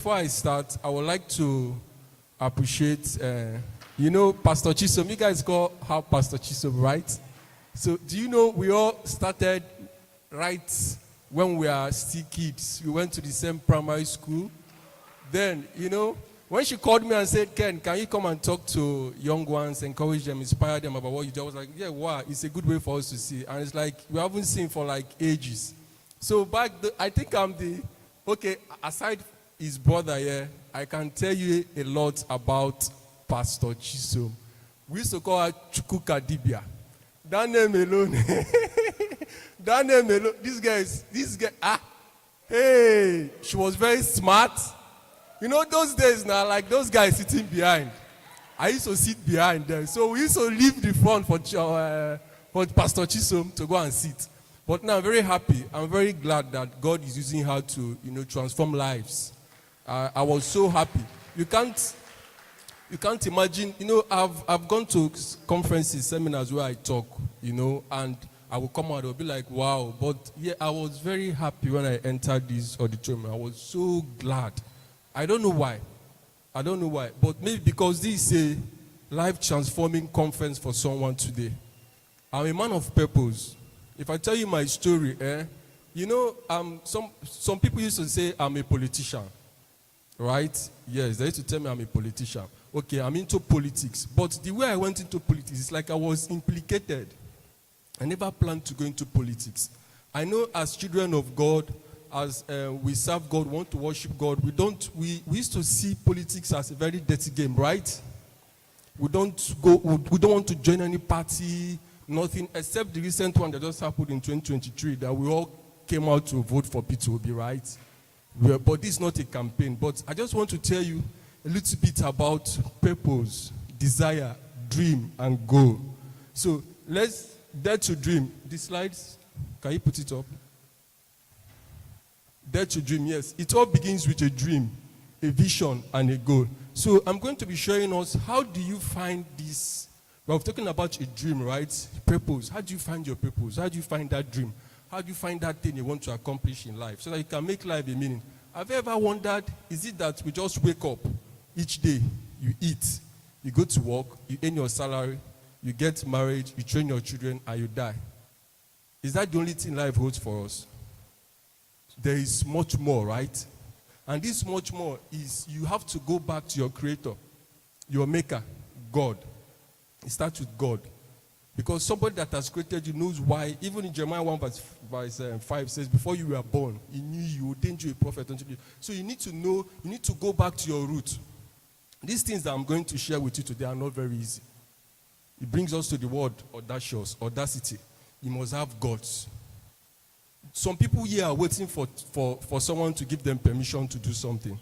Before I start, I would like to appreciate, Pastor Chisom. You guys call her Pastor Chisom, right? So, do you know we all started right when we are still kids? We went to the same primary school. Then, when she called me and said, Ken, can you come and talk to young ones, encourage them, inspire them about what you do? I was like, yeah, wow, it's a good way for us to see. And it's like, we haven't seen for like ages. So I think I'm aside his brother here, I can tell you a lot about Pastor Chisom. We used to call her Chukuka Dibia. That name alone. This guy, she was very smart. Those days now, like those guys sitting behind. I used to sit behind them. So we used to leave the front for Pastor Chisom to go and sit. But now I'm very happy. I'm very glad that God is using her to, transform lives. I was so happy. You can't imagine. I've gone to conferences, seminars where I talk, and I will come out. I'll be like, wow. But yeah, I was very happy when I entered this auditorium. I was so glad. I don't know why. But maybe because this is a life-transforming conference for someone today. I'm a man of purpose. If I tell you my story, some people used to say I'm a politician. Right? Yes, they used to tell me I'm a politician. Okay, I'm into politics. But the way I went into politics is like I was implicated. I never planned to go into politics. I know as children of God, as we serve God, want to worship God, we used to see politics as a very dirty game, right? We don't want to join any party, nothing, except the recent one that just happened in 2023, that we all came out to vote for Peter Obi, right? But this is not a campaign. But I just want to tell you a little bit about purpose, desire, dream, and goal. So let's dare to dream. The slides, can you put it up? Dare to dream, yes. It all begins with a dream, a vision, and a goal. So I'm going to be showing us how do you find this. We're talking about a dream, right? Purpose. How do you find your purpose? How do you find that dream? How do you find that thing you want to accomplish in life so that you can make life a meaning? Have you ever wondered, is it that we just wake up each day, you eat, you go to work, you earn your salary, you get married, you train your children, and you die? Is that the only thing life holds for us? There is much more, right? And this much more is you have to go back to your creator, your maker, God. It starts with God. Because somebody that has created you knows why. Even in Jeremiah 1 verse 5 says, before you were born, he knew you, ordained you a prophet unto you. So you need to know, you need to go back to your root. These things that I'm going to share with you today are not very easy. It brings us to the word audacious, audacity. You must have guts. Some people here are waiting for someone to give them permission to do something.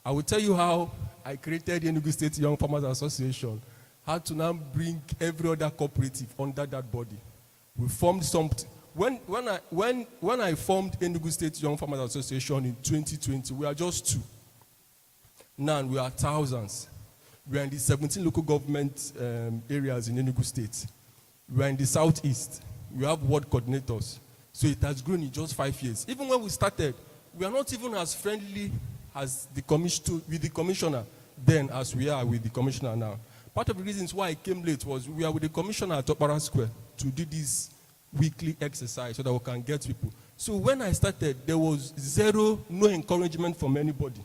I will tell you how I created the Enugu State Young Farmers Association. How to now bring every other cooperative under that body. We formed something. When I formed Enugu State Young Farmers Association in 2020, we are just 2. Now we are thousands. We are in the 17 local government areas in Enugu State. We are in the southeast. We have ward coordinators. So it has grown in just 5 years. Even when we started, we are not even as friendly as with the commissioner then as we are with the commissioner now. Part of the reasons why I came late was we are with the commissioner at Opera Square to do this weekly exercise so that we can get people. So when I started, there was no encouragement from anybody.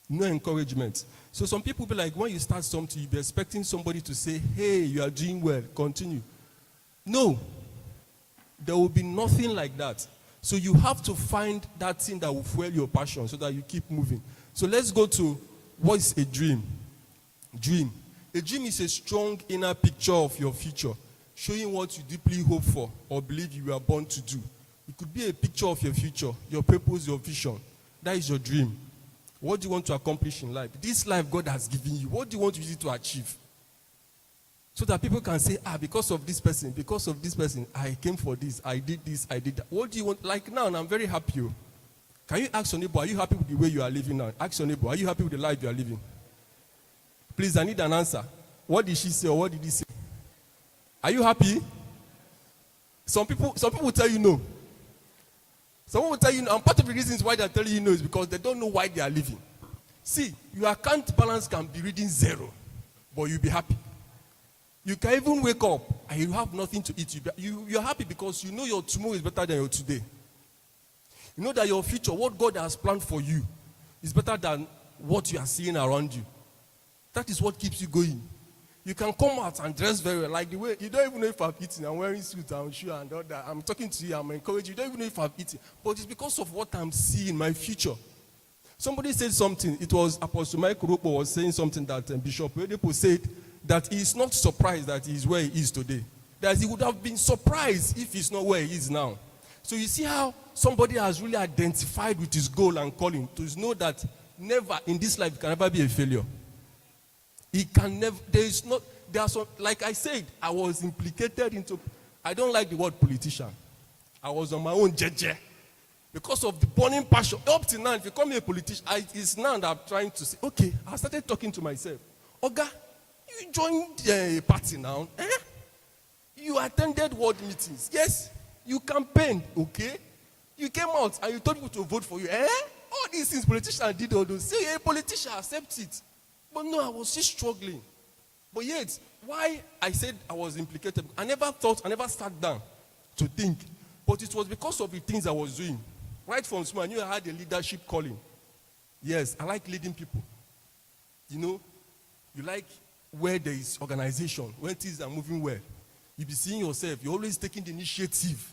No encouragement. So some people be like, when you start something, you'll be expecting somebody to say, hey, you are doing well, continue. No. There will be nothing like that. So you have to find that thing that will fuel your passion so that you keep moving. So let's go to what is a dream. Dream. A dream is a strong inner picture of your future, showing what you deeply hope for or believe you were born to do. It could be a picture of your future, your purpose, your vision. That is your dream. What do you want to accomplish in life? This life God has given you, what do you want to use it to achieve? So that people can say, because of this person, I came for this, I did that. What do you want? Like now, and I'm very happy. Can you ask your neighbor, are you happy with the way you are living now? Ask your neighbor, are you happy with the life you are living? Please, I need an answer. What did she say or what did he say? Are you happy? Some people will tell you no. Someone will tell you, and part of the reasons why they're telling you no is because they don't know why they are living. See, your account balance can be reading 0, but you'll be happy. You can even wake up and you have nothing to eat. You're happy because you know your tomorrow is better than your today. You know that your future, what God has planned for you, is better than what you are seeing around you. That is what keeps you going. You can come out and dress very well, like the way, you don't even know if I've eaten. I'm wearing suits and shoes and all that. I'm talking to you, I'm encouraging you. You don't even know if I've eaten. But it's because of what I'm seeing, my future. Somebody said something. It was Apostle Mike Ropo was saying something that Bishop Oyedepo said that he's not surprised that he's where he is today. That he would have been surprised if he's not where he is now. So you see how somebody has really identified with his goal and calling to know that never in this life can ever be a failure. He can never, there are some, like I said, I was implicated into, I don't like the word politician. I was on my own jeje. Because of the burning passion. Up to now, if you call me a politician, it's now that I'm trying to say, okay, I started talking to myself. Oga, you joined a party now. You attended ward meetings. Yes, you campaigned, okay? You came out and you told people to vote for you. All these things politicians did all those. Say, a politician, accept it. But no, I was still struggling. But yet, why I said I was implicated, I never sat down to think. But it was because of the things I was doing. Right from small, I knew I had a leadership calling. Yes, I like leading people. You know, you like where there is organization, when things are moving well. You be seeing yourself, you're always taking the initiative.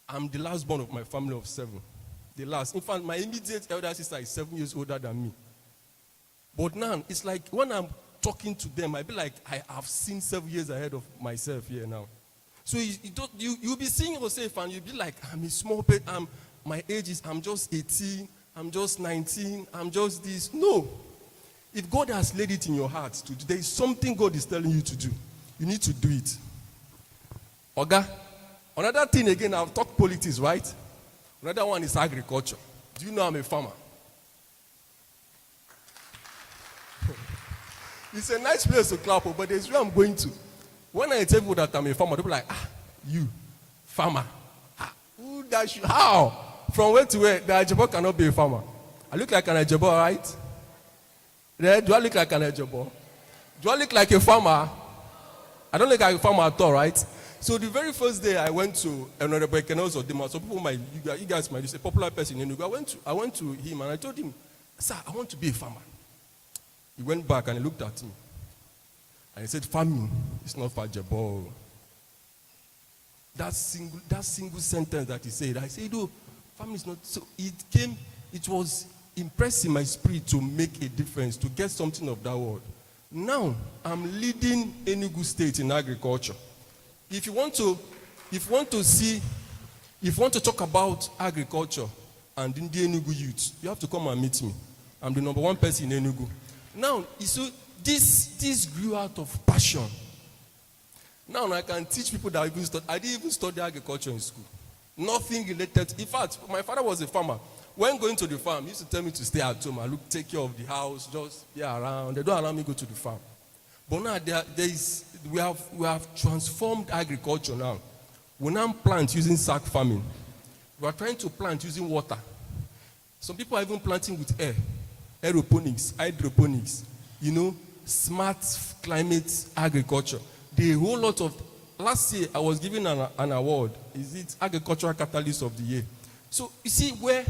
I'm the last born of my family of 7. The last. In fact, my immediate elder sister is 7 years older than me. But now, it's like when I'm talking to them, I be like, I have seen 7 years ahead of myself here now. So you'll be seeing yourself and you'll be like, I'm a small pet, my age is, I'm just 18, I'm just 19, I'm just this. No. If God has laid it in your heart to do, there is something God is telling you to do. You need to do it. Oga, another thing again, I've talked politics, right? Another one is agriculture. Do you know I'm a farmer? It's a nice place to clap, but there's where I'm going to. When I tell people that I'm a farmer, they'll be like, you, farmer. Who does you? How? From where to where? The Ajabo cannot be a farmer. I look like an Ajabo, right? Do I look like an Ajabo? Do I look like a farmer? I don't look like a farmer at all, right? So the very first day I went to Enugu, so people might, you guys might be a popular person in Enugu. I went to him and I told him, sir, I want to be a farmer. He went back and he looked at me. And he said, farming is not for Ajabo. That single sentence that he said, I said, oh, farming is not. So it was impressing my spirit to make a difference, to get something of that word. Now, I'm leading Enugu State in agriculture. If you want to talk about agriculture and in the Enugu youth, you have to come and meet me. I'm the #1 person in Enugu. Now, so this grew out of passion. Now I can teach people that I didn't even study agriculture in school. Nothing related. In fact, my father was a farmer. When going to the farm, he used to tell me to stay at home and take care of the house, just be around. They don't allow me to go to the farm. But now we have transformed agriculture now. We now plant using sack farming. We are trying to plant using water. Some people are even planting with air. Aeroponics, hydroponics, smart climate agriculture. The whole lot of, last year I was given an award. Is it Agricultural Catalyst of the Year? So you see where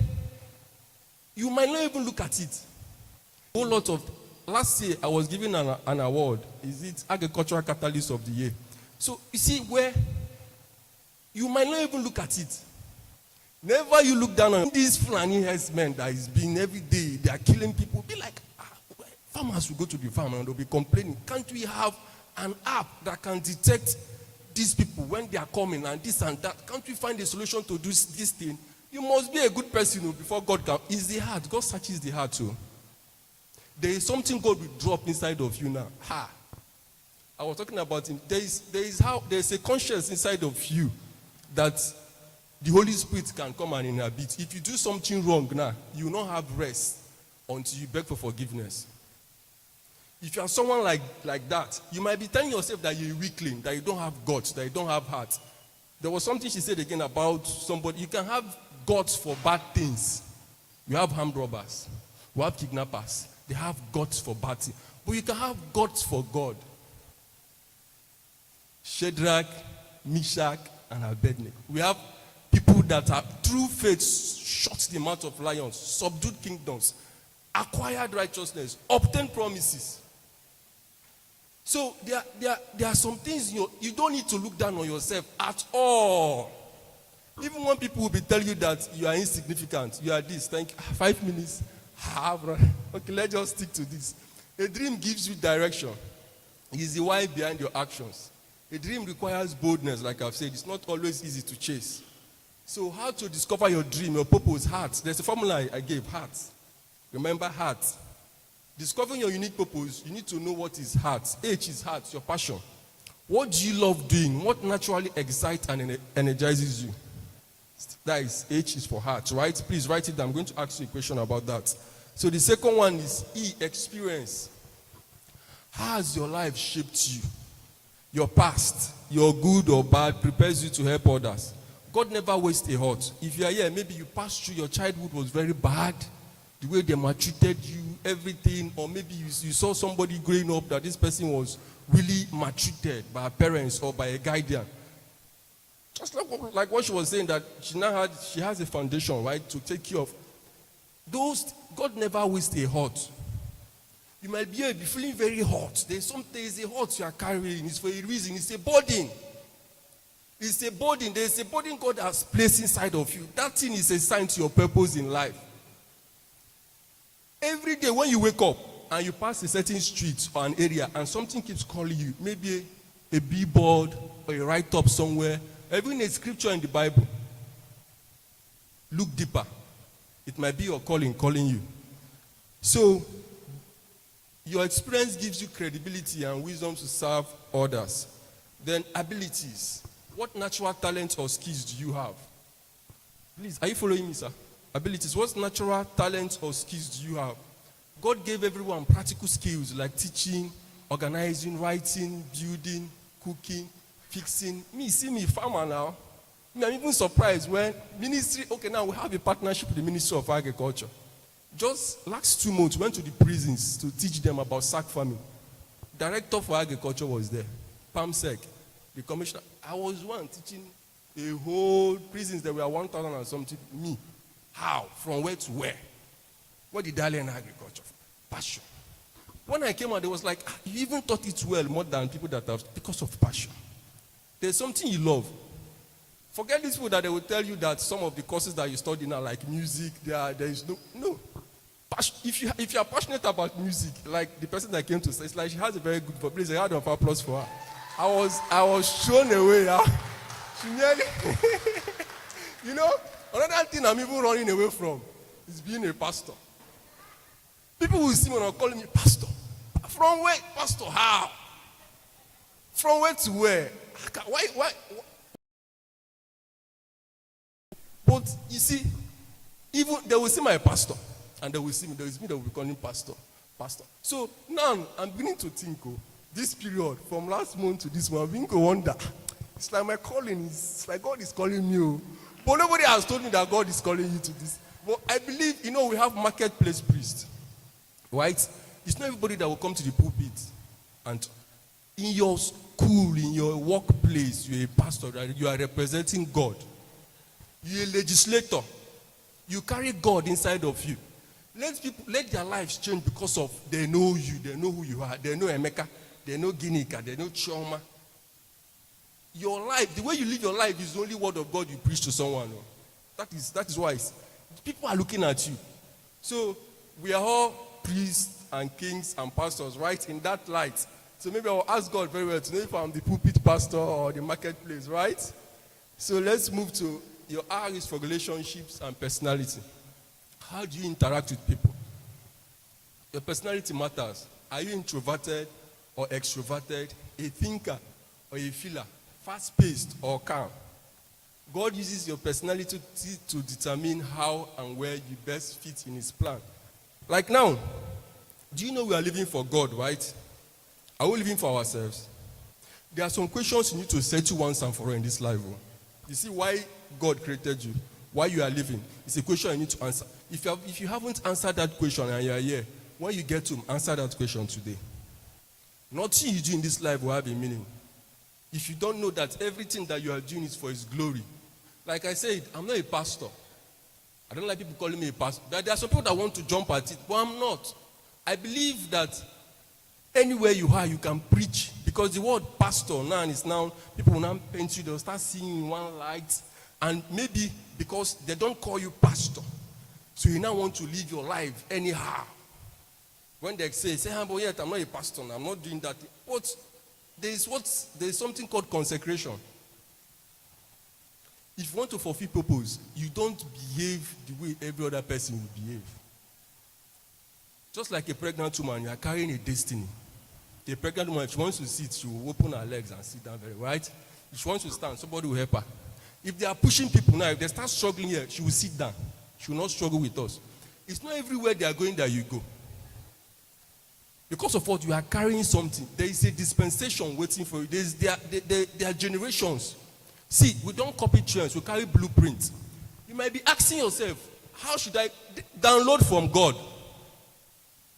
you might not even look at it. A whole lot of, last year I was given an award. Is it Agricultural Catalyst of the Year? So you see where you might not even look at it. Never you look down on these Fulani herdsmen that is being every day, they are killing people. Be like, farmers will go to the farm and they'll be complaining. Can't we have an app that can detect these people when they are coming and this and that? Can't we find a solution to do this thing? You must be a good person before God can. It's the heart. God searches the heart too. There is something God will drop inside of you now. I was talking about him. There is a conscience inside of you that the Holy Spirit can come and inhabit. If you do something wrong now, you will not have rest until you beg for forgiveness. If you are someone like that, you might be telling yourself that you're a weakling, that you don't have guts, that you don't have heart. There was something she said again about somebody. You can have gods for bad things. You have armed robbers. You have kidnappers. They have gods for bad things. But you can have gods for God. Shadrach, Meshach, and Abednego. We have people that are through faith shut the mouth of lions, subdued kingdoms, acquired righteousness, obtained promises. So there are some things you don't need to look down on yourself at all. Even when people will be telling you that you are insignificant, you are this, 5 minutes. Okay, let's just stick to this. A dream gives you direction. It is the why behind your actions. A dream requires boldness, like I've said. It's not always easy to chase. So how to discover your dream, your purpose? Heart. There's a formula I gave, heart. Remember heart. Discovering your unique purpose, you need to know what is heart. H is heart, your passion. What do you love doing? What naturally excites and energizes you? That is, H is for heart, right? Please write it down. I'm going to ask you a question about that. So the second one is E, experience. How has your life shaped you? Your past, your good or bad, prepares you to help others. God never wastes a heart. If you are here, maybe you passed through, your childhood was very bad, the way they maltreated you, everything, or maybe you saw somebody growing up that this person was really maltreated by her parents or by a guardian. Just like what she was saying, that she has a foundation, right, to take care of. Those, God never wastes a heart. You might be feeling very hot. There's a hot you are carrying. It's for a reason. It's a burden. It's a burden. There's a burden God has placed inside of you. That thing is a sign to your purpose in life. Every day when you wake up and you pass a certain street or an area and something keeps calling you, maybe a billboard or a write-up somewhere, even a scripture in the Bible, look deeper. It might be your calling you. So, your experience gives you credibility and wisdom to serve others. Then abilities. What natural talents or skills do you have? Please, are you following me, sir? Abilities. What natural talents or skills do you have? God gave everyone practical skills like teaching, organizing, writing, building, cooking, fixing. See me, farmer now. I'm even surprised when ministry, okay, now we have a partnership with the Ministry of Agriculture. Just last 2 months, went to the prisons to teach them about sack farming. Director for Agriculture was there. PAMSEC, the commissioner. I was one teaching a whole prisons. There were 1,000 and something. Me. How? From where to where? What did I learn in agriculture? Passion. When I came out, they was like, you even taught it well more than people that have, because of passion. There's something you love. Forget these people that they will tell you that some of the courses that you study now, like music, there is no. If you are passionate about music, like the person that came to say, it's like she has a very good voice. Please, a round of applause for her. I was shown away. She nearly, another thing I'm even running away from is being a pastor. People will see me and call me pastor. From where? Pastor, how? From where to where? Why? But you see, even they will see my pastor, and they will see me. There is me that will be calling pastor. So now I'm beginning to think, this period from last month to this month, I'm beginning to wonder. It's like my calling it's like God is calling me. But nobody has told me that God is calling you to this. But I believe, we have marketplace priests, right? It's not everybody that will come to the pulpit. And in your school, in your workplace, you're a pastor, right? You are representing God. You're a legislator. You carry God inside of you. Let their lives change because of they know you, they know who you are, they know Emeka, they know Ginika, they know Chioma. Your life, the way you live your life is the only word of God you preach to someone. That is why people are looking at you. So we are all priests and kings and pastors, right? In that light. So maybe I'll ask God very well to know if I'm the pulpit pastor or the marketplace, right? So let's move to your R is for relationships and personality. How do you interact with people? Your personality matters. Are you introverted or extroverted? A thinker or a feeler? Fast-paced or calm? God uses your personality to determine how and where you best fit in his plan. Like now, do you know we are living for God, right? Are we living for ourselves? There are some questions you need to settle once and for all in this life. You see why God created you, why you are living. It's a question you need to answer. If you haven't answered that question and you are here, when you get to answer that question today, nothing you do in this life will have a meaning. If you don't know that everything that you are doing is for His glory. Like I said, I'm not a pastor. I don't like people calling me a pastor. There are some people that want to jump at it, but I'm not. I believe that anywhere you are, you can preach. Because the word pastor now is now, people will now paint you, they'll start seeing in one light. And maybe because they don't call you pastor, so you now want to live your life anyhow. When they say, but yet I'm not a pastor, I'm not doing that. There is something called consecration. If you want to fulfill purpose, you don't behave the way every other person will behave. Just like a pregnant woman, you are carrying a destiny. A pregnant woman, if she wants to sit, she will open her legs and sit down very right. If she wants to stand, somebody will help her. If they are pushing people now, if they start struggling here, she will sit down. She will not struggle with us. It's not everywhere they are going that you go. Because of what you are carrying something, there is a dispensation waiting for you. There are generations. See, we don't copy trends, we carry blueprints. You might be asking yourself, how should I download from God?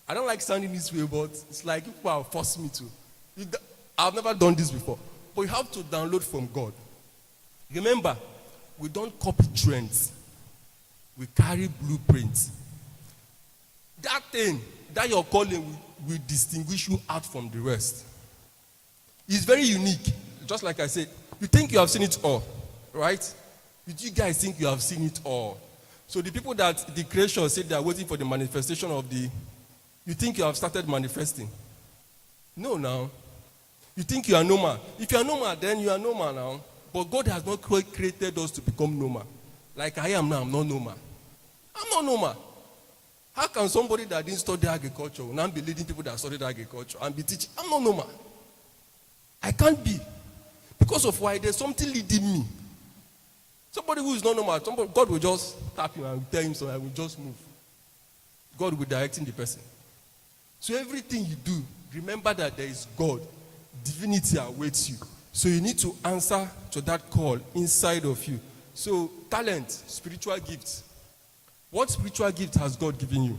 I don't like sounding this way, but it's like people are forcing me to. I've never done this before. But you have to download from God. Remember, we don't copy trends. We carry blueprints. That thing that you're calling will distinguish you out from the rest. It's very unique. Just like I said, you think you have seen it all, right? You guys think you have seen it all. So the people that the creation said they are waiting for the manifestation of you think you have started manifesting. No, now. You think you are normal. If you are normal, then you are normal now. But God has not created us to become normal. Like I am now, I'm not normal. I'm not normal. How can somebody that didn't study agriculture now be leading people that studied agriculture and be teaching? I'm not normal. I can't be. Because of why? There's something leading me. Somebody who is not normal, God will just tap him and tell him so I will just move. God will be directing the person. So everything you do, remember that there is God. Divinity awaits you. So you need to answer to that call inside of you. So talent, spiritual gifts. What spiritual gift has God given you?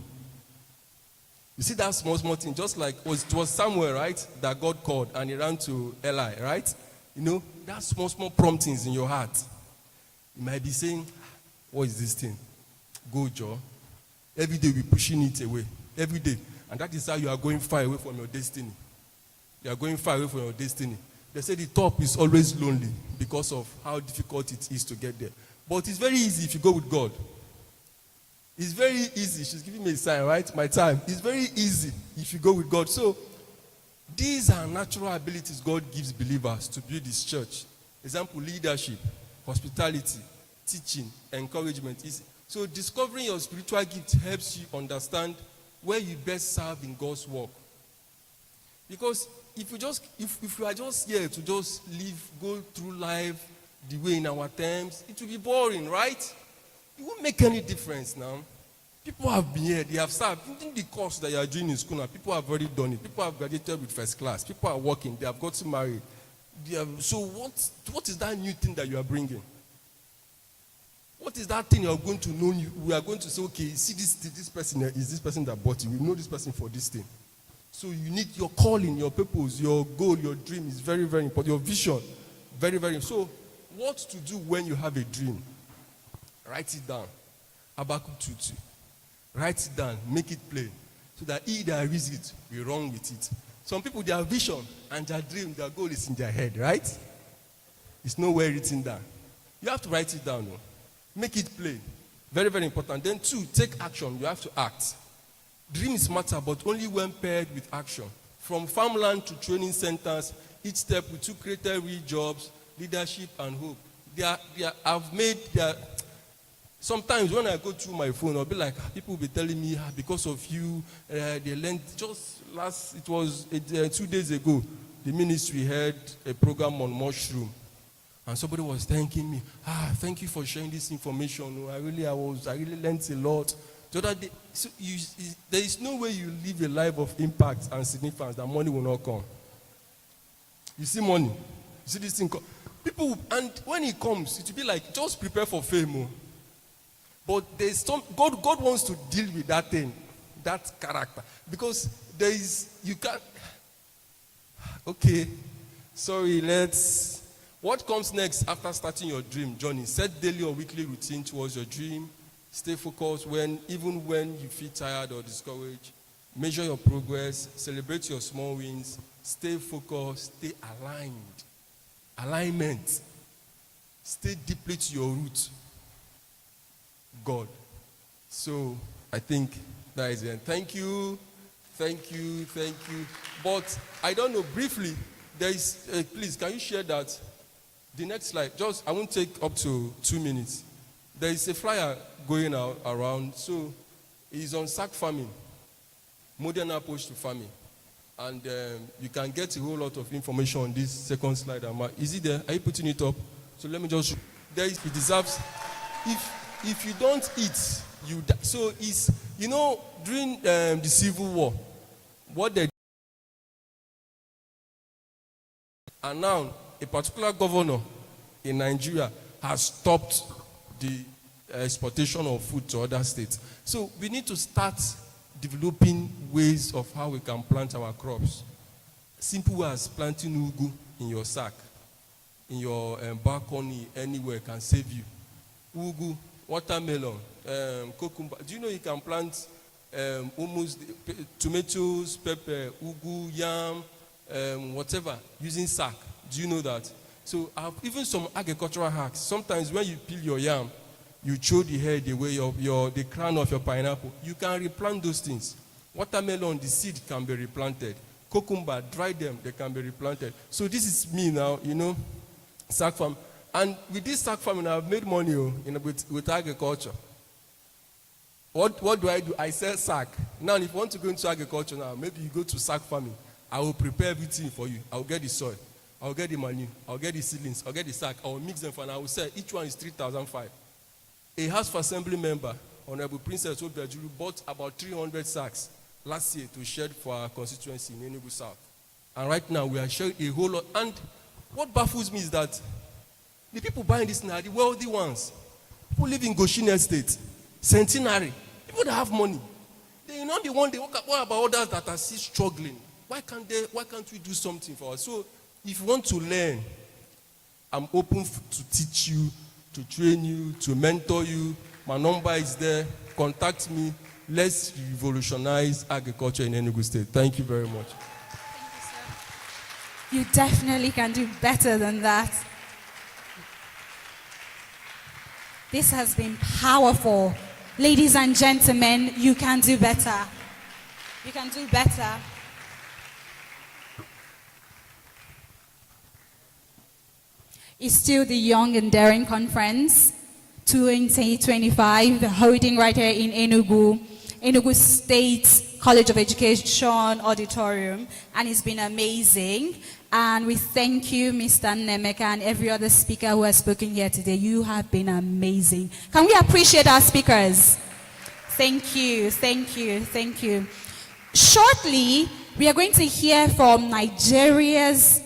You see that small thing, just like it was Samuel, right, that God called and he ran to Eli, right? You know, that small promptings in your heart. You might be saying, what is this thing? Go, Joe. Every day we're pushing it away. Every day. And that is how you are going far away from your destiny. You are going far away from your destiny. They say the top is always lonely because of how difficult it is to get there. But it's very easy if you go with God. It's very easy. She's giving me a sign, right? My time. It's very easy if you go with God. So, these are natural abilities God gives believers to build His church. Example, leadership, hospitality, teaching, encouragement. So, discovering your spiritual gift helps you understand where you best serve in God's work. Because if you are just here to just live, go through life the way in our terms, it will be boring, right? It won't make any difference now. People have been here, they have served. Even the course that you are doing in school now, people have already done it. People have graduated with first class. People are working, they have gotten married. So what is that new thing that you are bringing? What is that thing you are going to know? We are going to say, okay, see this person here, is this person that bought you. We know this person for this thing. So you need your calling, your purpose, your goal, your dream is very, very important. Your vision, very, very important. So what to do when you have a dream? Write it down. Habakkuk 2:2. Write it down, make it plain, so that he that reads it will run with it. Some people, their vision and their dream, their goal is in their head, right? It's nowhere written down. You have to write it down. No? Make it plain. Very, very important. Then 2, take action. You have to act. Dreams matter, but only when paired with action. From farmland to training centers, each step we took created real jobs, leadership, and hope. Sometimes when I go through my phone, I'll be like, people will be telling me, because of you, they learned, it was 2 days ago, the ministry had a program on mushroom. And somebody was thanking me, thank you for sharing this information. I really learned a lot. The other day, so there is no way you live a life of impact and significance that money will not come. You see money. You see this thing. People, and when he comes, it will be like, just prepare for fame. Oh. But there's some, God wants to deal with that thing, that character. Because there is, you can't, okay, sorry, what comes next after starting your dream journey? Set daily or weekly routine towards your dream. Stay focused even when you feel tired or discouraged. Measure your progress. Celebrate your small wins. Stay focused. Stay aligned. Alignment. Stay deeply to your root. God. So, I think that is it. Thank you. But, I don't know, briefly, there is, please, can you share that? The next slide, I won't take up to 2 minutes. There is a flyer going out around, so it's on sack farming, modern approach to farming. And you can get a whole lot of information on this second slide. Is it there? Are you putting it up? So let me just show. It deserves, if you don't eat, you die. So it's, during the Civil War, what they did, and now a particular governor in Nigeria has stopped the exportation of food to other states. So we need to start developing ways of how we can plant our crops. Simple as planting ugu in your sack, in your balcony, anywhere can save you. Ugu, watermelon, cucumber. Do you know you can plant almost tomatoes, pepper, ugu, yam, whatever, using sack? Do you know that? So even some agricultural hacks. Sometimes when you peel your yam, you throw the head away, the crown of your pineapple. You can replant those things. Watermelon, the seed can be replanted. Cucumber, dry them, they can be replanted. So this is me now, sack farm. And with this sack farming, I've made money with agriculture. What do? I sell sack. Now, if you want to go into agriculture now, maybe you go to sack farming. I will prepare everything for you. I will get the soil. I will get the manure. I will get the seedlings. I will get the sack. I will mix them and I will sell. Each one is 3,500. A House of Assembly member, Honorable Princess Obiajuru, bought about 300 sacks last year to shed for our constituency in Enugu South. And right now we are sharing a whole lot. And what baffles me is that the people buying this now are the wealthy ones. People live in Goshen Estate, Centenary. People that have money. They will not be one day. What about others that are still struggling? Why can't we do something for us? So if you want to learn, I'm open to teach you, to train you, to mentor you. My number is there. Contact me. Let's revolutionize agriculture in Enugu State. Thank you very much. Thank you, sir. You definitely can do better than that. This has been powerful. Ladies and gentlemen, you can do better. You can do better. It's still the Young and Daring Conference 2025, holding right here in Enugu State College of Education Auditorium, and it's been amazing. And we thank you, Mr. Nemeka, and every other speaker who has spoken here today. You have been amazing. Can we appreciate our speakers? Thank you, thank you, thank you. Shortly, we are going to hear from Nigeria's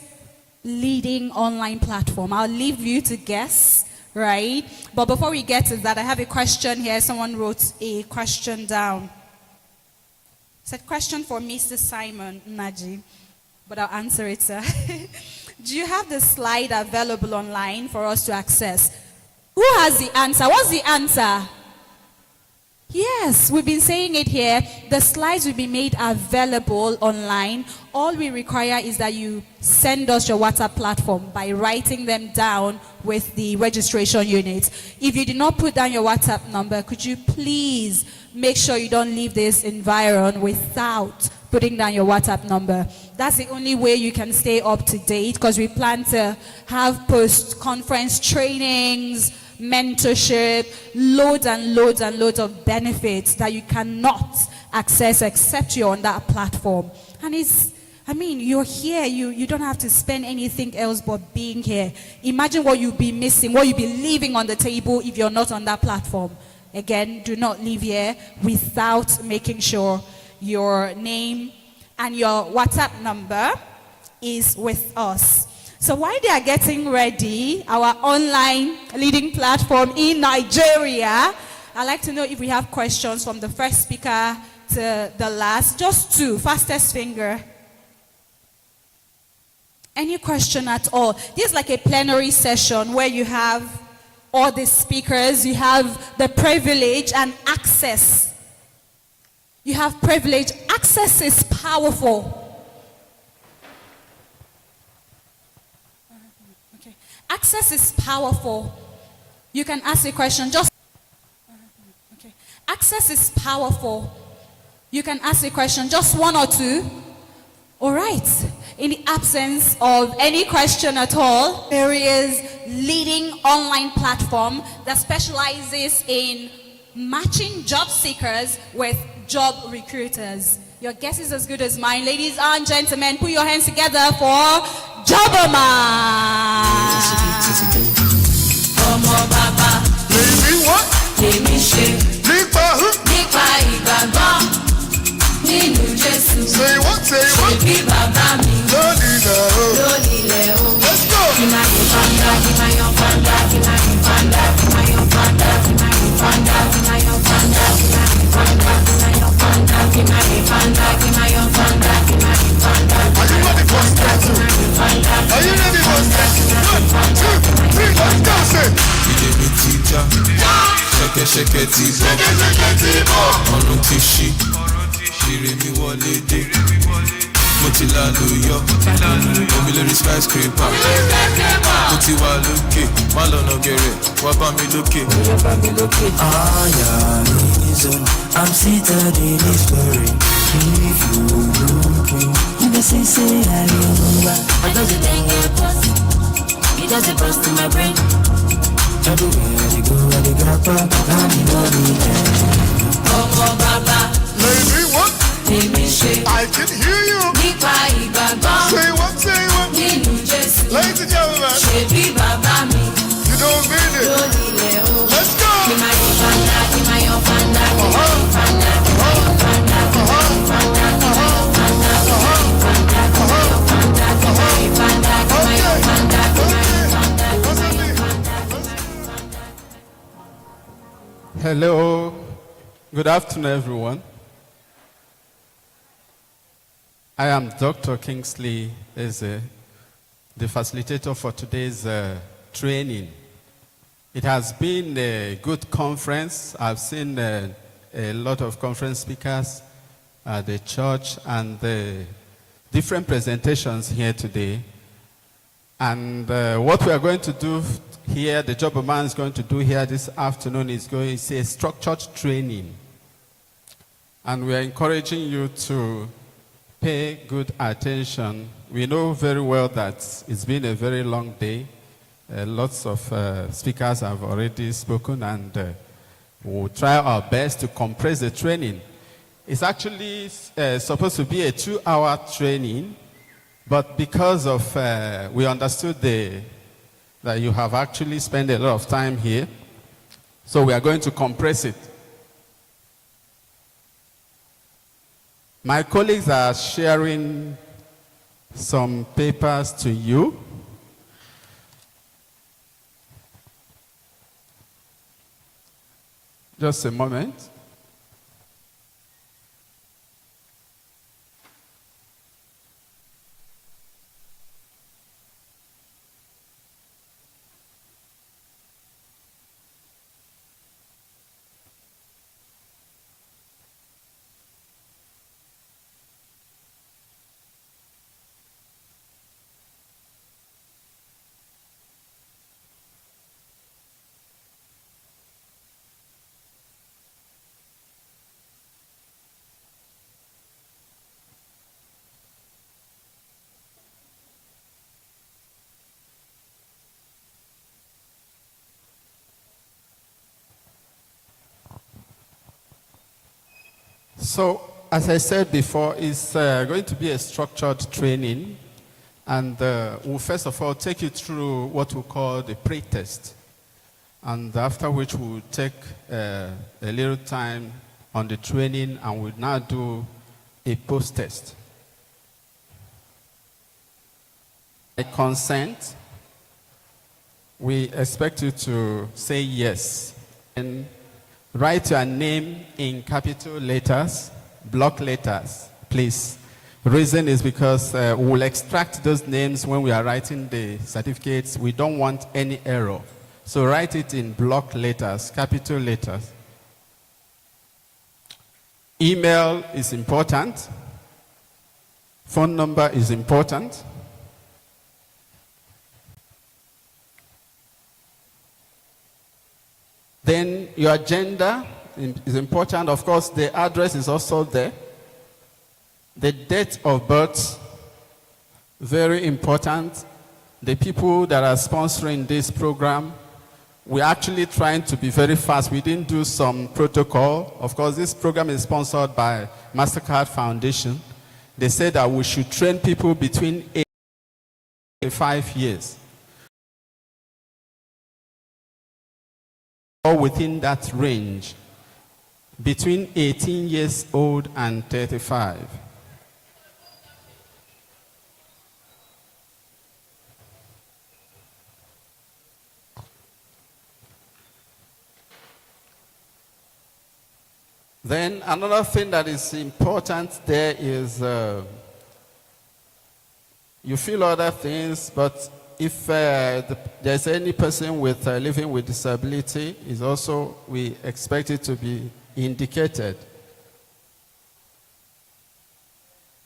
leading online platform. I'll leave you to guess, right? But before we get to that, I have a question here. Someone wrote a question down. It's a question for Mr. Simon Naji, but I'll answer it, sir. Do you have the slide available online for us to access? Who has the answer? What's the answer? Yes, we've been saying it here. The slides will be made available online. All we require is that you send us your WhatsApp platform by writing them down with the registration unit. If you did not put down your WhatsApp number, could you please make sure you don't leave this environment without putting down your WhatsApp number? That's the only way you can stay up to date, because we plan to have post-conference trainings, mentorship, loads and loads and loads of benefits that you cannot access except you're on that platform. And you're here, you don't have to spend anything else but being here. Imagine what you'll be missing, what you'll be leaving on the table if you're not on that platform. Again, do not leave here without making sure your name and your WhatsApp number is with us. So while they are getting ready, our online leading platform in Nigeria, I'd like to know if we have questions from the first speaker to the last. Just two, fastest finger. Any question at all? This is like a plenary session where you have all the speakers, you have the privilege and access. You have privilege. Access is powerful. Okay. Access is powerful. You can ask a question. Just okay. Access is powerful. You can ask a question. Just one or two. All right. In the absence of any question at all, there is leading online platform that specializes in matching job seekers with job recruiters. Your guess is as good as mine. Ladies and gentlemen, put your hands together for Joboma. Baby, what? Say what? Say what? Let's go. Are you ready for step two? Are you ready for step two? 1, 2, 3, let's go. Say. Shake it, ọ̀run ti ṣí, ire mi wọlé dé, mo ti lálùyọ, omi lórí skyscraper, mo ti wà lókè, má lọ́nà gẹ̀rẹ̀, wá bá mi lókè. I'm seated in his glory. If you look me, you may say I remember. Why does it then get bust? It doesn't bust in my brain. Everywhere you go, I dey grab up, and you know me there. Ọmọ bàbá, Baby, what? èmi ṣe I can hear you. nípa ìgbàgbọ́ Say what? Say what? nínú Jésù. Ladies and gentlemen, Ṣebí bàbá mi you don't mean it. ló nílẹ̀ o. Let's go. Kí máa yọ fanda, kí máa yọ fanda, kí máa yọ fanda, kí máa yọ fanda, kí máa yọ fanda, kí máa yọ fanda, kí máa yọ fanda, kí máa yọ fanda, kí máa yọ fanda, kí máa yọ fanda, kí máa yọ fanda, kí máa yọ fanda. Hello, good afternoon, everyone. I am Dr. Kingsley Eze, the facilitator for today's training. It has been a good conference. I've seen a lot of conference speakers at the church and the different presentations here today. And what we are going to do here, the job a man is going to do here this afternoon is a structured training. And we are encouraging you to pay good attention. We know very well that it's been a very long day. Lots of speakers have already spoken, and we'll try our best to compress the training. It's actually supposed to be a 2-hour training, but because of, we understood that you have actually spent a lot of time here, so we are going to compress it. My colleagues are sharing some papers to you. Just a moment. So, as I said before, it's going to be a structured training. And we'll first of all take you through what we call the pre-test. And after which we'll take a little time on the training, and we'll now do a post-test. consent, we expect you to say yes. And write your name in capital letters, block letters, please. Reason is because we'll extract those names when we are writing the certificates. We don't want any error. So write it in block letters, capital letters. Email is important. Phone number is important. Then your gender is important. Of course, the address is also there. The date of birth, very important. The people that are sponsoring this program, we're actually trying to be very fast. We didn't do some protocol. Of course, this program is sponsored by MasterCard Foundation. They said that we should train people between 8 and 5 years. Or within that range, between 18 years old and 35. Then another thing that is important there is you feel other things, but if there's any person with living with disability, is also we expect it to be indicated.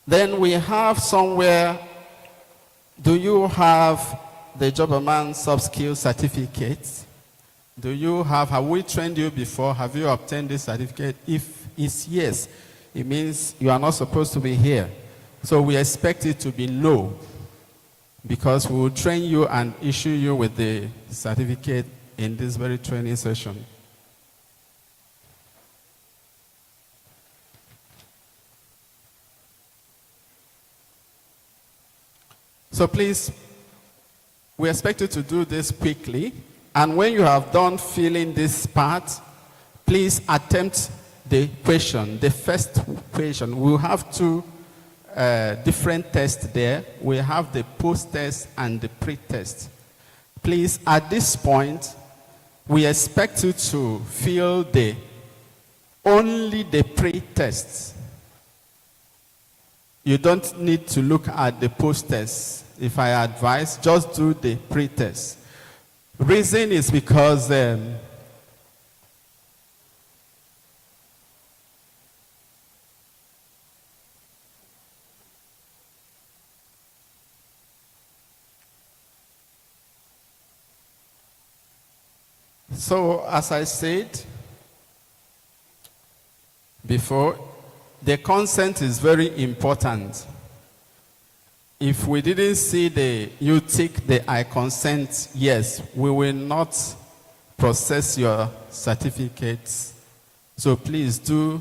Then we have somewhere, do you have the Jobberman sub-skill certificate? Do you have we trained you before? Have you obtained this certificate? If it's yes, it means you are not supposed to be here. So we expect it to be no, because we will train you and issue you with the certificate in this very training session. So please, we expect you to do this quickly. And when you have done filling this part, please attempt the question, the first question. We'll have two different tests there. We have the post-test and the pre-test. Please, at this point, we expect you to fill only the pre-test. You don't need to look at the post-test. If I advise, just do the pre-test. Reason is because so as I said before, the consent is very important. If we didn't see you tick the I consent, yes, we will not process your certificates. So please do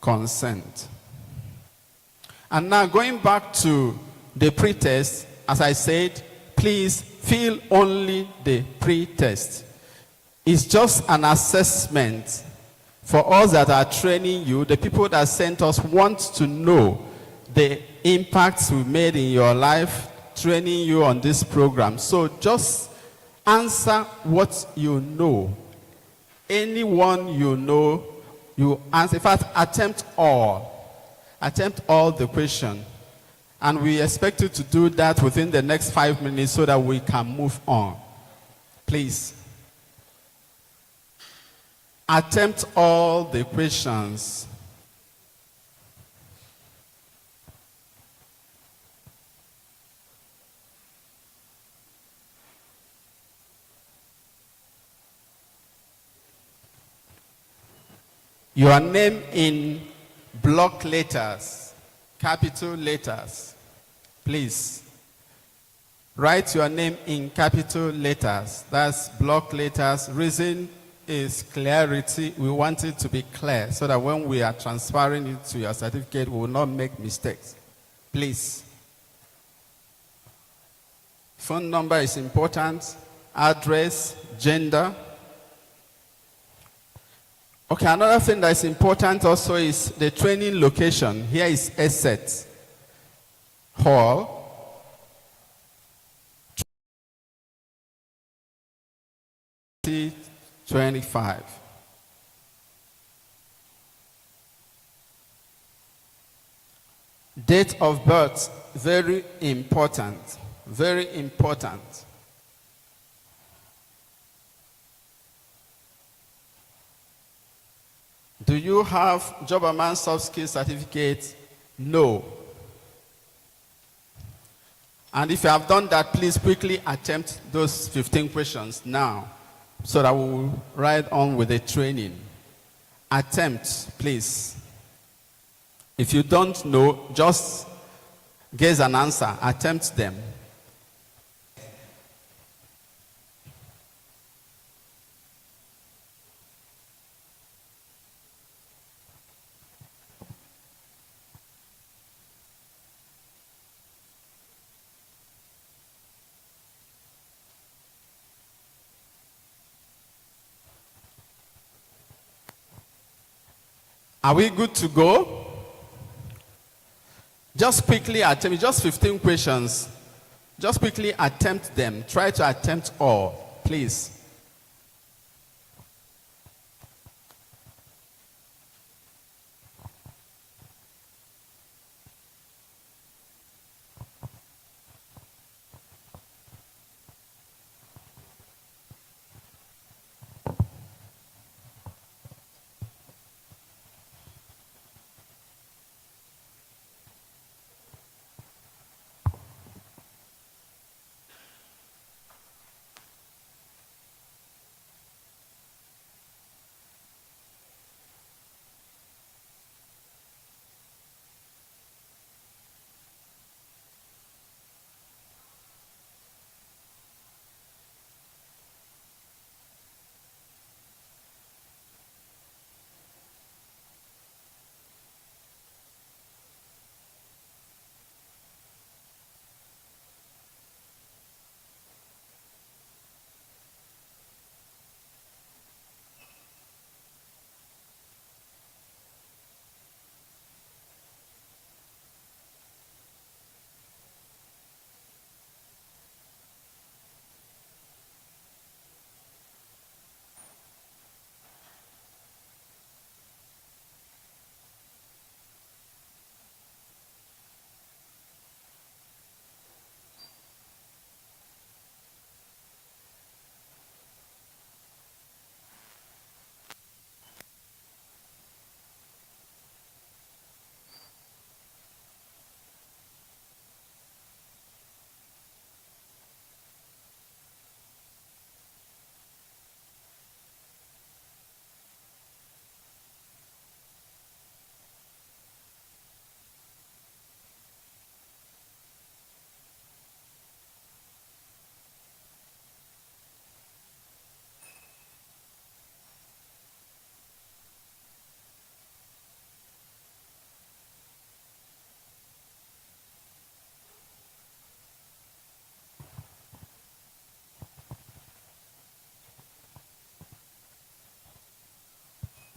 consent. And now going back to the pre-test, as I said, please fill only the pre-test. It's just an assessment for us that are training you. The people that sent us want to know the impacts we made in your life training you on this program. So just answer what you know. Anyone you know, you answer. In fact, attempt all. Attempt all the question. And we expect you to do that within the next 5 minutes so that we can move on. Please. Attempt all the questions. Your name in block letters, capital letters. Please. Write your name in capital letters. That's block letters. Reason is clarity. We want it to be clear so that when we are transferring it to your certificate, we will not make mistakes. Please. Phone number is important. Address, gender. Okay, another thing that is important also is the training location. Here is Essex Hall. 2025. Date of birth, very important, very important. Do you have Job and Man Soft Skills certificate? No. And if you have done that, please quickly attempt those 15 questions now so that we will ride on with the training. Attempt, please. If you don't know, just guess an answer. Attempt them. Are we good to go? Just quickly attempt, just 15 questions. Just quickly attempt them. Try to attempt all, please.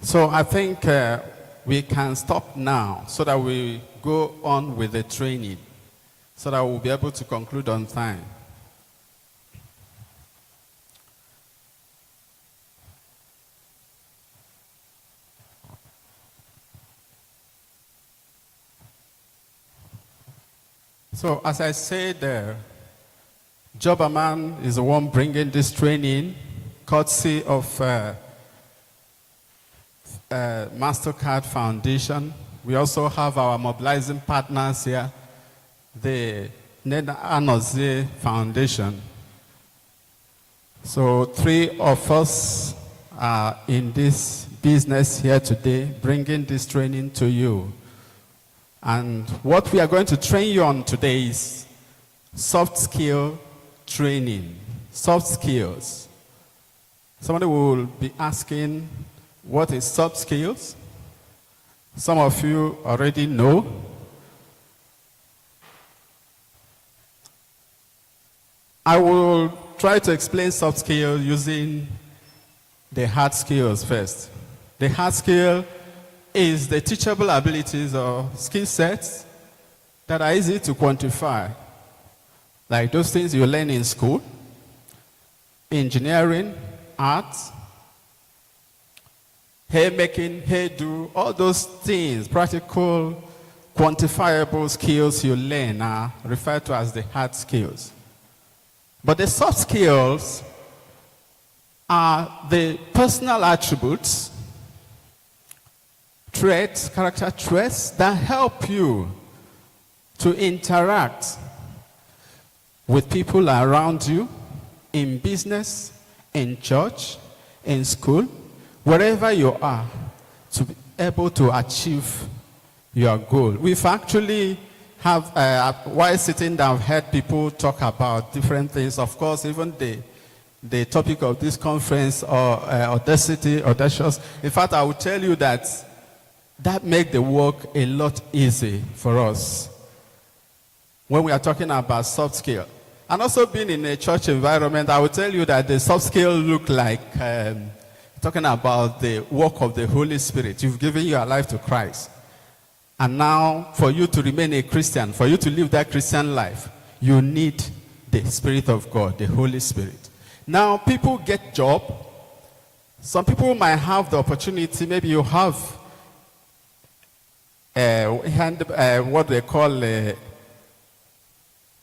So I think we can stop now so that we go on with the training so that we'll be able to conclude on time. So as I said, Joberman is the one bringing this training, courtesy of MasterCard Foundation. We also have our mobilizing partners here, the Ned Anozie Foundation. So 3 of us are in this business here today, bringing this training to you. And what we are going to train you on today is soft skill training, soft skills. Somebody will be asking, what is soft skills? Some of you already know. I will try to explain soft skills using the hard skills first. The hard skill is the teachable abilities or skill sets that are easy to quantify. Like those things you learn in school, engineering, art, haymaking, haydo, all those things, practical, quantifiable skills you learn are referred to as the hard skills. But the soft skills are the personal attributes, traits, character traits that help you to interact with people around you, in business, in church, in school, wherever you are, to be able to achieve your goal. We've actually while sitting down, I've heard people talk about different things. Of course, even the topic of this conference, or audacious. In fact, I will tell you that makes the work a lot easier for us when we are talking about soft skill. And also being in a church environment, I will tell you that the soft skill look like talking about the work of the Holy Spirit. You've given your life to Christ. And now, for you to remain a Christian, for you to live that Christian life, you need the Spirit of God, the Holy Spirit. Now, people get job. Some people might have the opportunity, maybe you have what they call a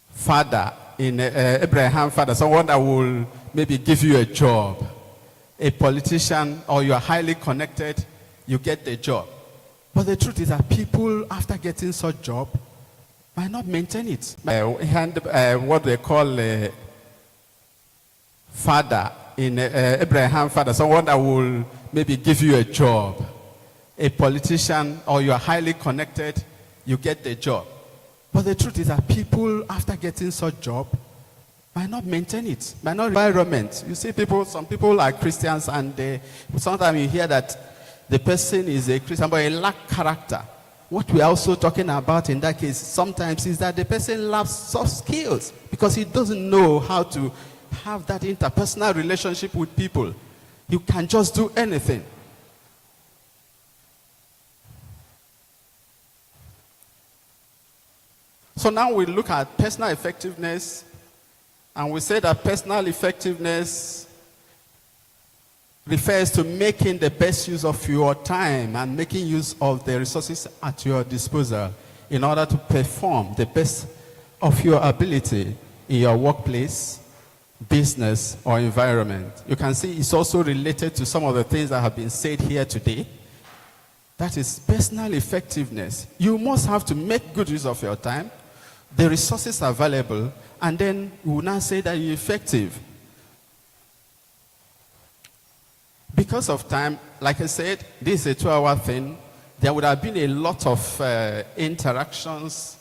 father, in Abraham father, someone that will maybe give you a job. A politician, or you are highly connected, you get the job. But the truth is that people, after getting such job, might not maintain it. What they call a father, in Abraham father, someone that will maybe give you a job. A politician, or you are highly connected, you get the job. But the truth is that people, after getting such job, might not maintain it, might not environment. You see some people are Christians, and sometimes you hear that the person is a Christian, but he lacks character. What we are also talking about in that case sometimes is that the person lacks soft skills because he doesn't know how to have that interpersonal relationship with people. You can just do anything. So now we look at personal effectiveness, and we say that personal effectiveness refers to making the best use of your time and making use of the resources at your disposal in order to perform the best of your ability in your workplace, business, or environment. You can see it's also related to some of the things that have been said here today. That is personal effectiveness. You must have to make good use of your time. The resources are available, and then we will now say that you're effective. Because of time, like I said, this is a 2-hour thing. There would have been a lot of interactions,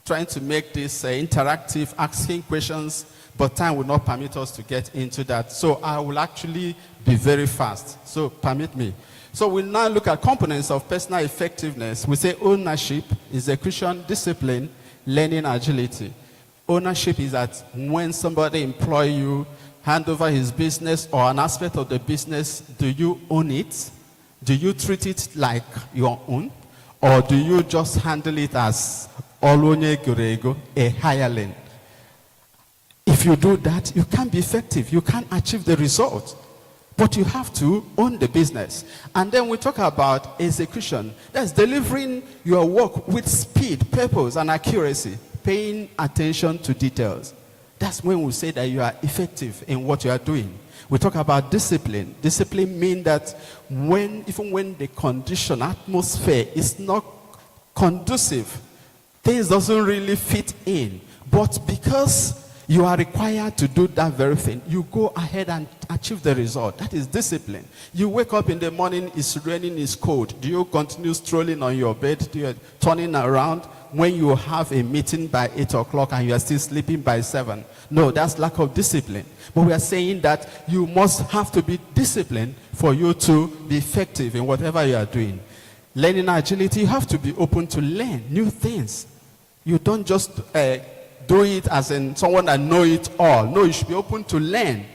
trying to make this interactive, asking questions, but time would not permit us to get into that. So I will actually be very fast. So permit me. So we'll now look at components of personal effectiveness. We say ownership is a Christian discipline, learning agility. Ownership is that when somebody employs you, hand over his business or an aspect of the business, do you own it? Do you treat it like your own? Or do you just handle it as olonye gurego, a hireling? If you do that, you can't be effective. You can't achieve the result. But you have to own the business. And then we talk about execution. That's delivering your work with speed, purpose, and accuracy, paying attention to details. That's when we say that you are effective in what you are doing. We talk about discipline. Discipline means that even when the condition, atmosphere is not conducive, things doesn't really fit in. But because you are required to do that very thing, you go ahead and achieve the result. That is discipline. You wake up in the morning, it's raining, it's cold. Do you continue strolling on your bed? Do you turning around when you have a meeting by 8 o'clock and you are still sleeping by 7? No, that's lack of discipline. But we are saying that you must have to be disciplined for you to be effective in whatever you are doing. Learning agility, you have to be open to learn new things. You don't just do it as in someone that know it all. No, you should be open to learn,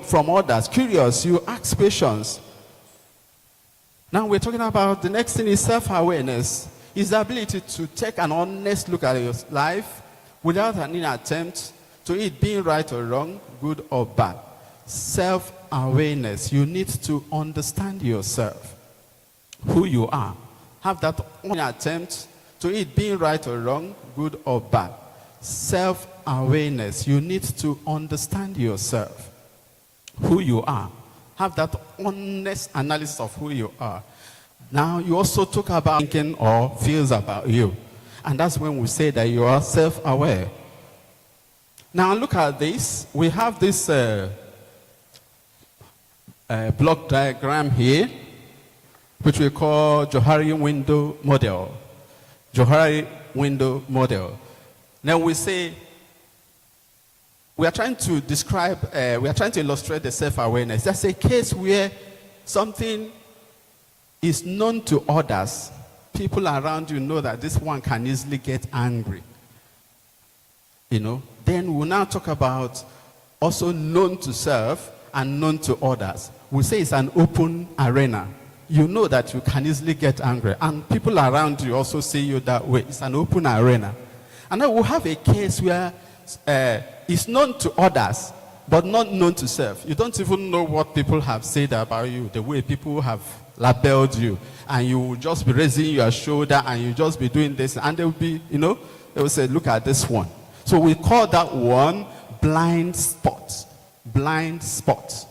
from others. Curious, you ask questions. Now we're talking about the next thing is self-awareness. Is the ability to take an honest look at your life without any attempt to it being right or wrong, good or bad. self-awareness. You need to understand yourself, who you are. Have that only attempt to it being right or wrong, good or bad. Self-awareness. You need to understand yourself, who you are. Have that honest analysis of who you are. Now, you also talk about thinking or feels about you. And that's when we say that you are self-aware. Now, look at this. We have this block diagram here, which we call Johari window model. Johari window model. Now, we say, we are trying to describe, we are trying to illustrate the self-awareness. That's a case where something is known to others. People around you know that this one can easily get angry. You know, then we'll now talk about also known to self and known to others. We say it's an open arena. You know that you can easily get angry. And people around you also see you that way. It's an open arena. And then we'll have a case where it's known to others, but not known to self. You don't even know what people have said about you, the way people have labeled you. And you will just be raising your shoulder and you just be doing this. And they will be, you know, they will say, look at this one. So we call that one blind spot. Blind spot.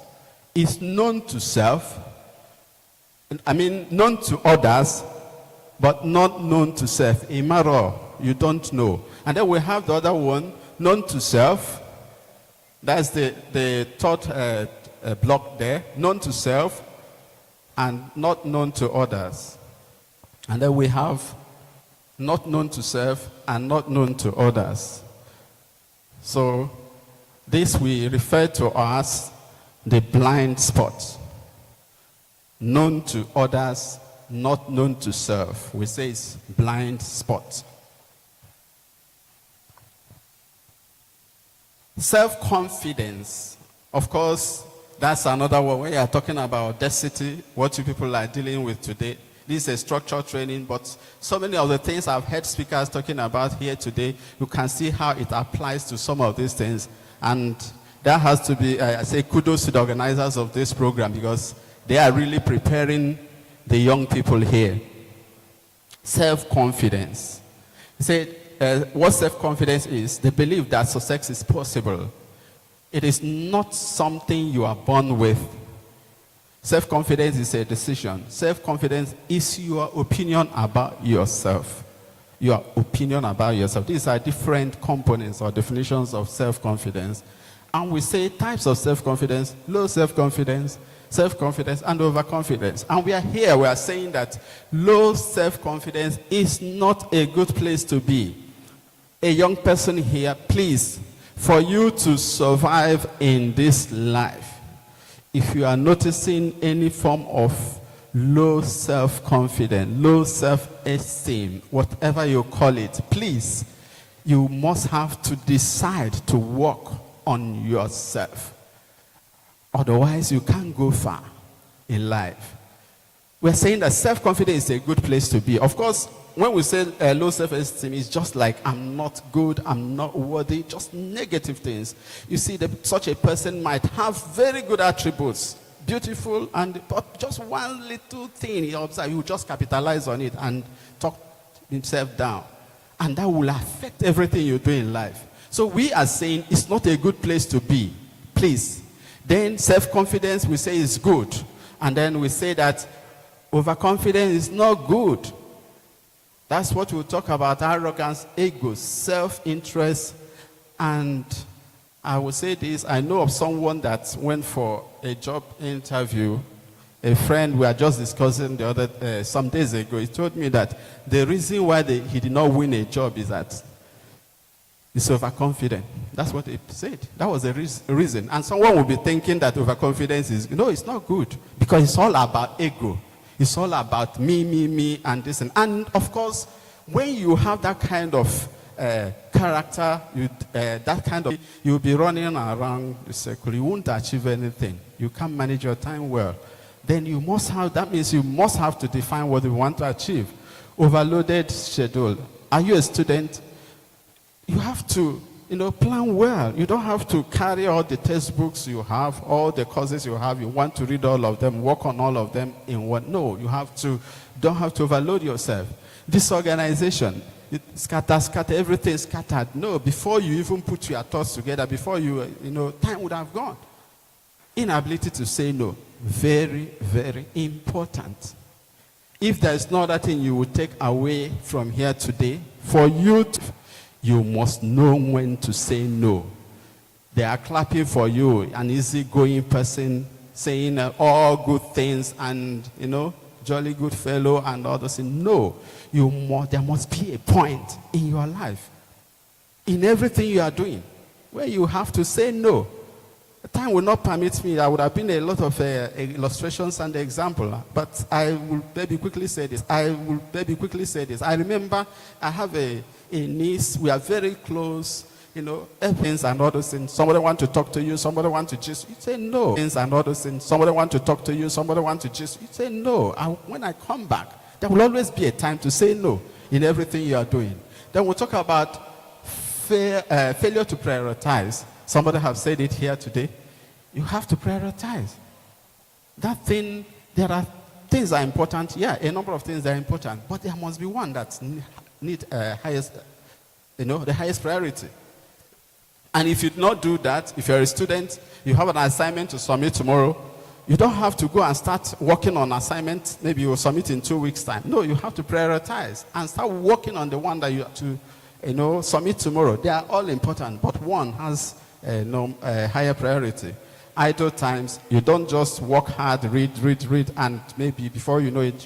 It's known to self. I mean, known to others, but not known to self. A matter you don't know. And then we have the other one, known to self. That's the third block there. Known to self and not known to others. And then we have not known to self and not known to others. So this we refer to as the blind spot. Known to others, not known to self. We say it's blind spot. Self-confidence. Of course, that's another one. When you are talking about audacity, what you people are dealing with today, this is a structured training, but so many of the things I've heard speakers talking about here today, you can see how it applies to some of these things. And that has to be, I say kudos to the organizers of this program, because they are really preparing the young people here. Self-confidence. He said, what self-confidence is? The belief that success is possible. It is not something you are born with. Self-confidence is a decision. Self-confidence is your opinion about yourself. Your opinion about yourself. These are different components or definitions of self-confidence. And we say types of self-confidence: low self-confidence, self-confidence, and overconfidence. And we are saying that low self-confidence is not a good place to be. A young person here, please, for you to survive in this life, if you are noticing any form of low self-confidence, low self-esteem, whatever you call it, please, you must have to decide to work on yourself. Otherwise, you can't go far in life. We're saying that self-confidence is a good place to be. Of course, when we say low self-esteem, it's just like, I'm not good, I'm not worthy, just negative things. You see, such a person might have very good attributes, beautiful, but just one little thing he observes, he will just capitalize on it and talk himself down. And that will affect everything you do in life. So we are saying it's not a good place to be. Please. Then self-confidence, we say is good. And then we say that overconfidence is not good. That's what we'll talk about: arrogance, ego, self-interest. And I will say this: I know of someone that went for a job interview. A friend, we were just discussing the other some days ago. He told me that the reason why he did not win a job is that he's overconfident. That's what he said. That was the reason. And someone will be thinking that overconfidence is, no, it's not good, because it's all about ego. It's all about me, and this. And of course, when you have that kind of character, you'll be running around the circle. You won't achieve anything. You can't manage your time well. Then that means you must have to define what you want to achieve. Overloaded schedule. Are you a student? You have to plan well. You don't have to carry all the textbooks you have, all the courses you have. You want to read all of them, work on all of them in one. No, don't have to overload yourself. Disorganization, scatter, everything scattered. No, before you even put your thoughts together, before time would have gone. Inability to say no, very, very important. If there is no other thing you will take away from here today, for you must know when to say no. They are clapping for you, an easygoing person saying all good things and, jolly good fellow and all those things. No, there must be a point in your life, in everything you are doing, where you have to say no. Time will not permit me. There would have been a lot of illustrations and examples, but I will maybe quickly say this. I remember I have a niece. We are very close, things and all those things. Somebody want to talk to you. Somebody want to just, you say no. Things and all those things. Somebody want to talk to you. Somebody want to just, you say no. When I come back, there will always be a time to say no in everything you are doing. Then we'll talk about failure to prioritize. Somebody have said it here today. You have to prioritize. That thing, there are things that are important. Yeah, a number of things that are important. But there must be one that need the highest priority. And if you do not do that, if you're a student, you have an assignment to submit tomorrow, you don't have to go and start working on assignment. Maybe you will submit in 2 weeks' time. No, you have to prioritize and start working on the one that you have to submit tomorrow. They are all important, but one has higher priority. Idle times, you don't just work hard, read, and maybe before you know it, you